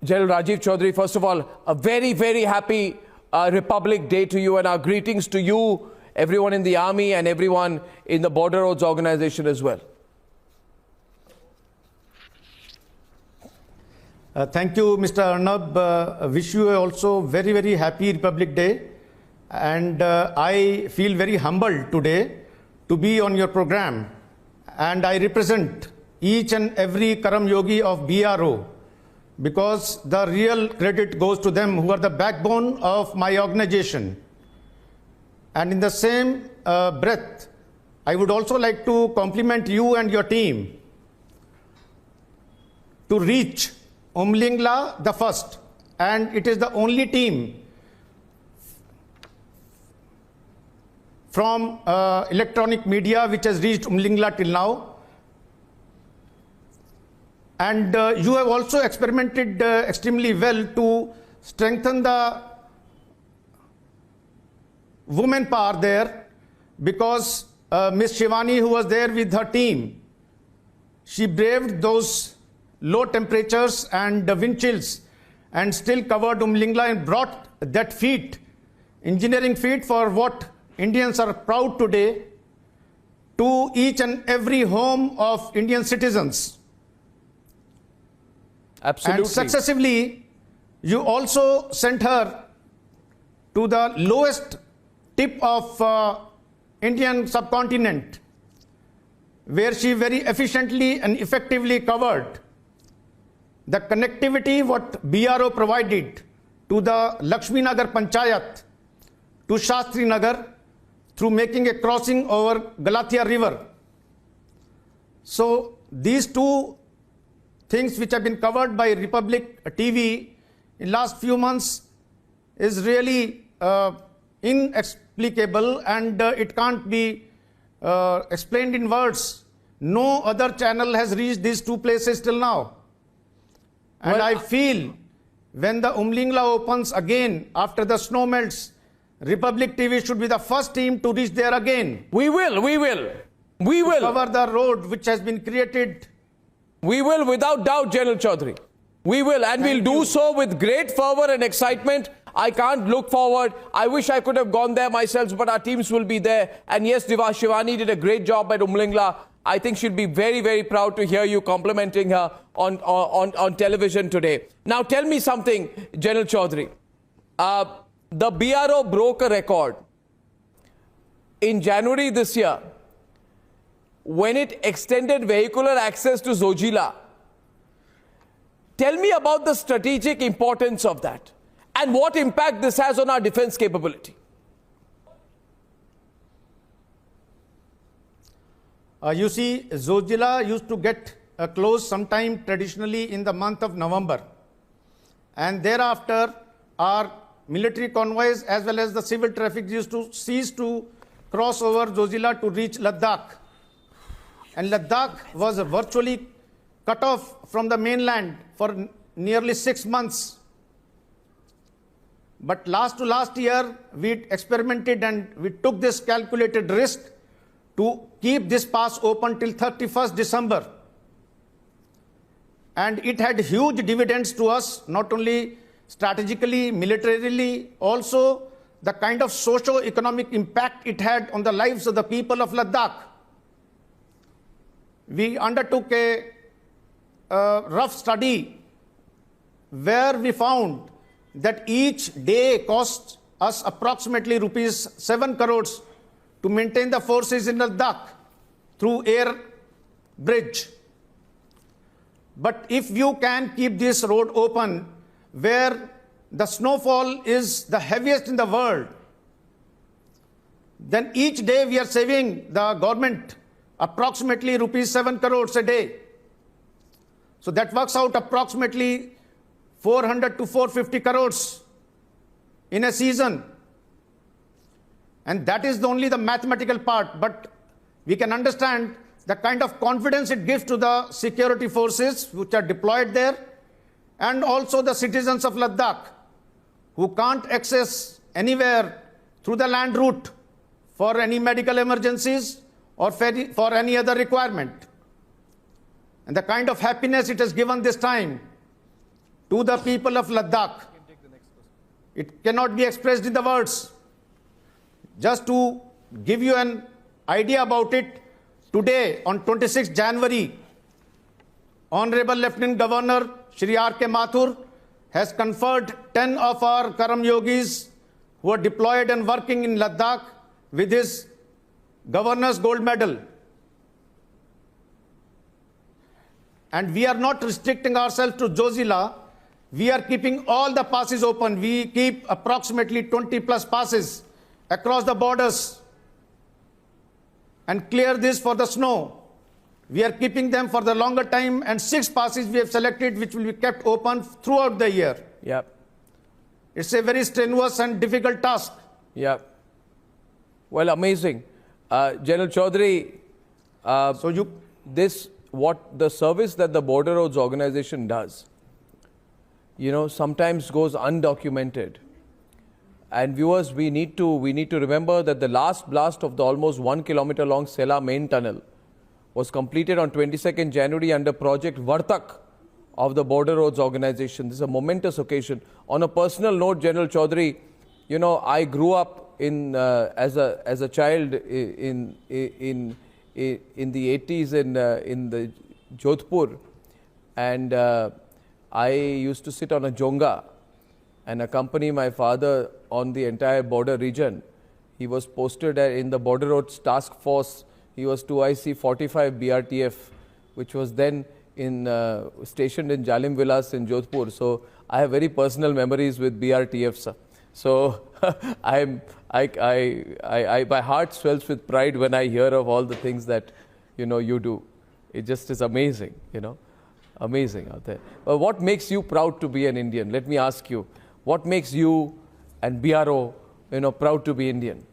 General Rajiv Chaudhary, first of all, a very, very happy Republic Day to you, and our greetings to you, everyone in the Army and everyone in the Border Roads Organization as well. Thank you, Mr. Arnab. Wish you also very, very happy Republic Day. And I feel very humbled today to be on your program. And I represent each and every Karam Yogi of BRO, because the real credit goes to them, who are the backbone of my organization. And in the same breath, I would also like to compliment you and your team to reach Umlingla the first, and it is the only team from electronic media which has reached Umlingla till now. And you have also experimented extremely well to strengthen the women power there, because Miss Shivani, who was there with her team, she braved those low temperatures and the wind chills and still covered Umlingla and brought that feat, engineering feat, for what Indians are proud today, to each and every home of Indian citizens. Absolutely. And successively, you also sent her to the lowest tip of Indian subcontinent, where she very efficiently and effectively covered the connectivity what BRO provided to the Lakshmi Nagar Panchayat to Shastri Nagar through making a crossing over Galathia River. So these two things which have been covered by Republic TV in last few months is really inexplicable, and it can't be explained in words. No other channel has reached these two places till now. And well, I feel when the Umlingla opens again after the snow melts, Republic TV should be the first team to reach there again. We will. Cover the road which has been created. We will, without doubt, General Chaudhary. We will, and we'll do so with great fervor and excitement. I can't look forward. I wish I could have gone there myself, but our teams will be there. And yes, Shivani did a great job at Umlingla. I think she'll be very, very proud to hear you complimenting her on television today. Now, tell me something, General Chaudhary. The BRO broke a record in January this year when it extended vehicular access to Zojila. Tell me about the strategic importance of that and what impact this has on our defense capability. You see, Zojila used to get closed sometime traditionally in the month of November. And thereafter, our military convoys as well as the civil traffic used to cease to cross over Zojila to reach Ladakh. And Ladakh was virtually cut off from the mainland for nearly 6 months. But last year, we experimented and we took this calculated risk to keep this pass open till 31st December. And it had huge dividends to us, not only strategically, militarily, also the kind of socio-economic impact it had on the lives of the people of Ladakh. We undertook a rough study where we found that each day costs us approximately rupees 7 crores to maintain the forces in Ladakh through air bridge. But if you can keep this road open, where the snowfall is the heaviest in the world, then each day we are saving the government approximately rupees 7 crores a day. So that works out approximately 400 to 450 crores in a season. And that is only the mathematical part, but we can understand the kind of confidence it gives to the security forces which are deployed there, and also the citizens of Ladakh who can't access anywhere through the land route for any medical emergencies or for any other requirement. And the kind of happiness it has given this time to the people of Ladakh. It cannot be expressed in the words. Just to give you an idea about it, today on 26 January, Honorable Lieutenant Governor Shri R.K. Mathur has conferred 10 of our Karam Yogis who are deployed and working in Ladakh with his Governor's Gold Medal. And we are not restricting ourselves to Zojila. We are keeping all the passes open. We keep approximately 20 plus passes across the borders and clear this for the snow. We are keeping them for the longer time, and 6 passes we have selected which will be kept open throughout the year. Yeah. It's a very strenuous and difficult task. Yeah. Well, amazing. General Chaudhary, what the service that the Border Roads Organization does, sometimes goes undocumented. And viewers, we need to remember that the last blast of the almost 1 kilometer long Sela main tunnel was completed on 22nd January under Project Vartak of the Border Roads Organization. This is a momentous occasion. On a personal note, General Chaudhary, I grew up as a child in the 80s in the Jodhpur, and I used to sit on a jonga and accompany my father on the entire border region. He was posted in the Border Roads Task Force. He was 2IC 45 BRTF, which was then stationed in Jalim Vilas in Jodhpur. So I have very personal memories with BRTF, sir. So my heart swells with pride when I hear of all the things that you do. It just is amazing, amazing out there. But what makes you proud to be an Indian? Let me ask you, what makes you and BRO, proud to be Indian?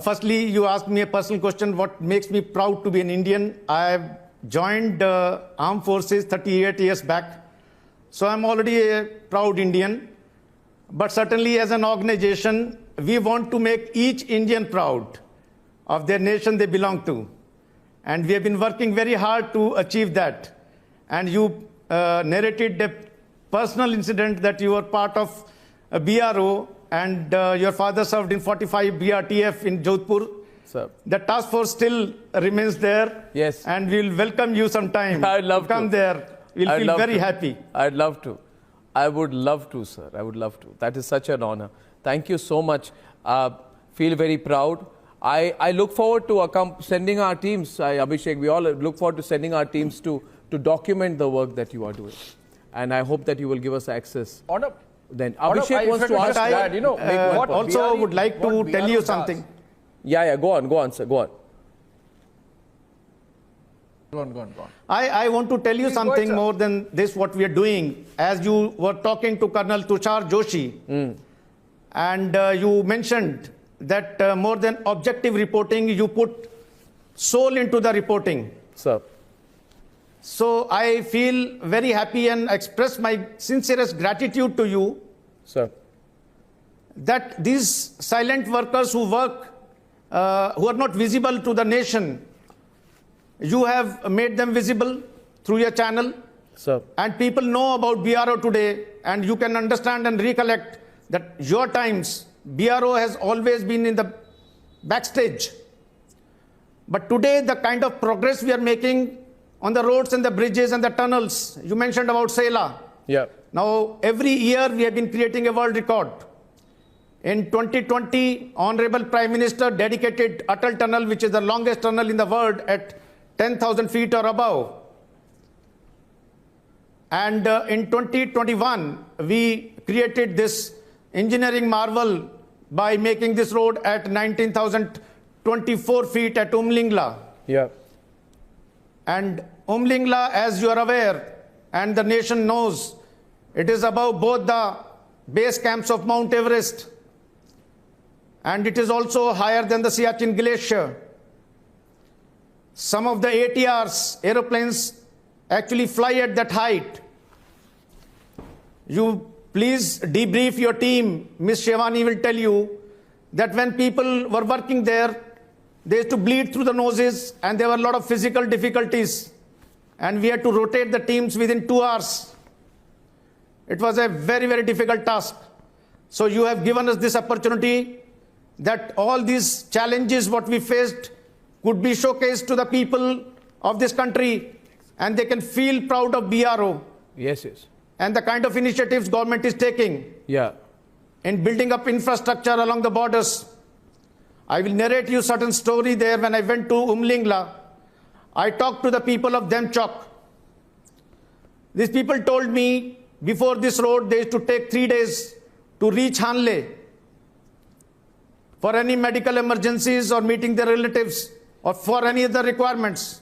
Firstly, you asked me a personal question, what makes me proud to be an Indian? I have joined armed forces 38 years back, so I'm already a proud Indian. But certainly as an organization, we want to make each Indian proud of their nation they belong to. And we have been working very hard to achieve that. And you narrated a personal incident that you were part of a BRO, and your father served in 45 BRTF in Jodhpur. Sir. The task force still remains there. Yes. And we'll welcome you sometime. I'd love to come there. We'll feel very happy. I'd love to. I would love to, sir. I would love to. That is such an honor. Thank you so much. Feel very proud. I look forward to sending our teams, Abhishek, we all look forward to sending our teams to document the work that you are doing. And I hope that you will give us access. Then Abhishek wants to ask that, also would like to tell you something. Yeah, go on, sir, go on. Go on. I want to tell you something more than this, what we are doing. As you were talking to Colonel Tushar Joshi, and you mentioned that more than objective reporting, you put soul into the reporting. Sir. So I feel very happy and express my sincerest gratitude to you. Sir. That these silent workers who work, who are not visible to the nation, you have made them visible through your channel. Sir. And people know about BRO today, and you can understand and recollect that your times, BRO has always been in the backstage. But today, the kind of progress we are making on the roads and the bridges and the tunnels, you mentioned about Sela. Yeah. Now, every year we have been creating a world record. In 2020, Honorable Prime Minister dedicated Atal Tunnel, which is the longest tunnel in the world at 10,000 feet or above. And in 2021, we created this engineering marvel by making this road at 19,024 feet at Umlingla. Yeah. And Umlingla, as you are aware, and the nation knows, it is above both the base camps of Mount Everest, and it is also higher than the Siachen Glacier. Some of the ATRs, aeroplanes, actually fly at that height. You please debrief your team. Ms. Shevani will tell you that when people were working there, They used to bleed through the noses, and there were a lot of physical difficulties. And we had to rotate the teams within 2 hours. It was a very, very difficult task. So you have given us this opportunity that all these challenges what we faced could be showcased to the people of this country, and they can feel proud of BRO. Yes, yes. And the kind of initiatives government is taking Yeah. in building up infrastructure along the borders. I will narrate you certain story there. When I went to Umlingla, I talked to the people of Demchok. These people told me before this road they used to take 3 days to reach Hanle for any medical emergencies or meeting their relatives or for any other requirements.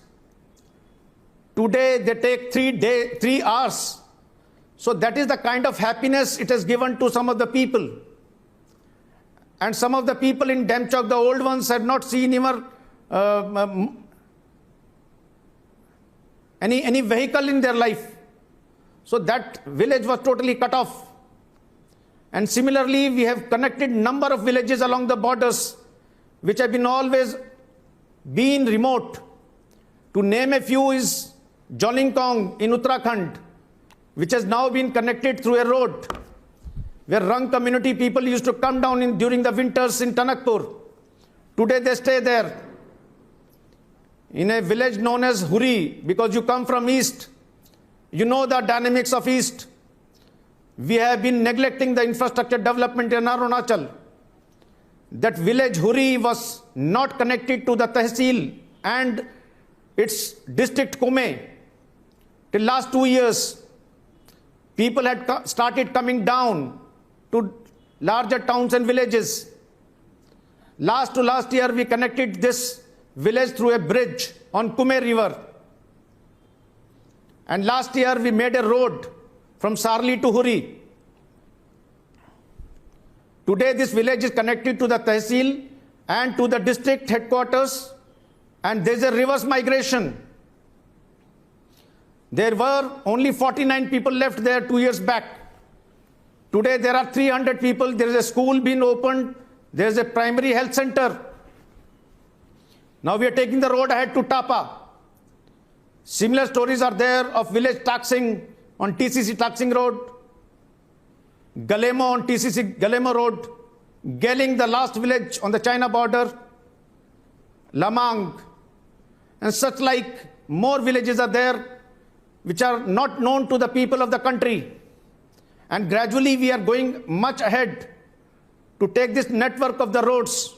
Today they take 3 hours. So that is the kind of happiness it has given to some of the people. And some of the people in Demchok, the old ones, had not seen even any vehicle in their life. So that village was totally cut off. And similarly, we have connected number of villages along the borders, which have been always been remote. To name a few is Jolingkong in Uttarakhand, which has now been connected through a road, where Rang community people used to come down during the winters in Tanakpur. Today they stay there in a village known as Huri, because you come from east, you know the dynamics of east. We have been neglecting the infrastructure development in Arunachal. That village Huri was not connected to the Tehsil and its district Kume. Till last 2 years, people had started coming down to larger towns and villages. Last year, we connected this village through a bridge on Kume River. And last year, we made a road from Sarli to Huri. Today, this village is connected to the Tehsil and to the district headquarters, and there is a reverse migration. There were only 49 people left there 2 years back. Today there are 300 people. There is a school being opened. There is a primary health center. Now we are taking the road ahead to Tapa. Similar stories are there of village taxing on TCC Taxing Road, Galemo on TCC Galemo Road, Geling, the last village on the China border, Lamang, and such like more villages are there which are not known to the people of the country. And gradually we are going much ahead to take this network of the roads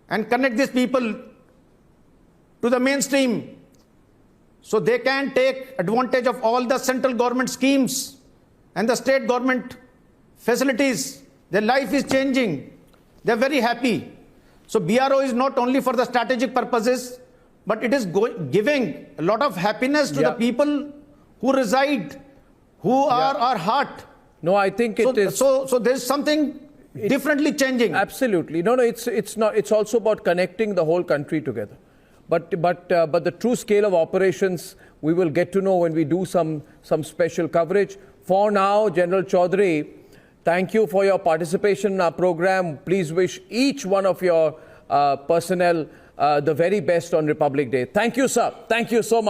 and connect these people to the mainstream, so they can take advantage of all the central government schemes and the state government facilities. Their life is changing. They're very happy. So BRO is not only for the strategic purposes, but it is giving a lot of happiness to the people who reside, who are our heart. No, I think it is. So there's something differently changing. Absolutely. No, it's not. It's also about connecting the whole country together. But the true scale of operations we will get to know when we do some special coverage. For now, General Chaudhary, thank you for your participation in our program. Please wish each one of your personnel the very best on Republic Day. Thank you, sir. Thank you so much.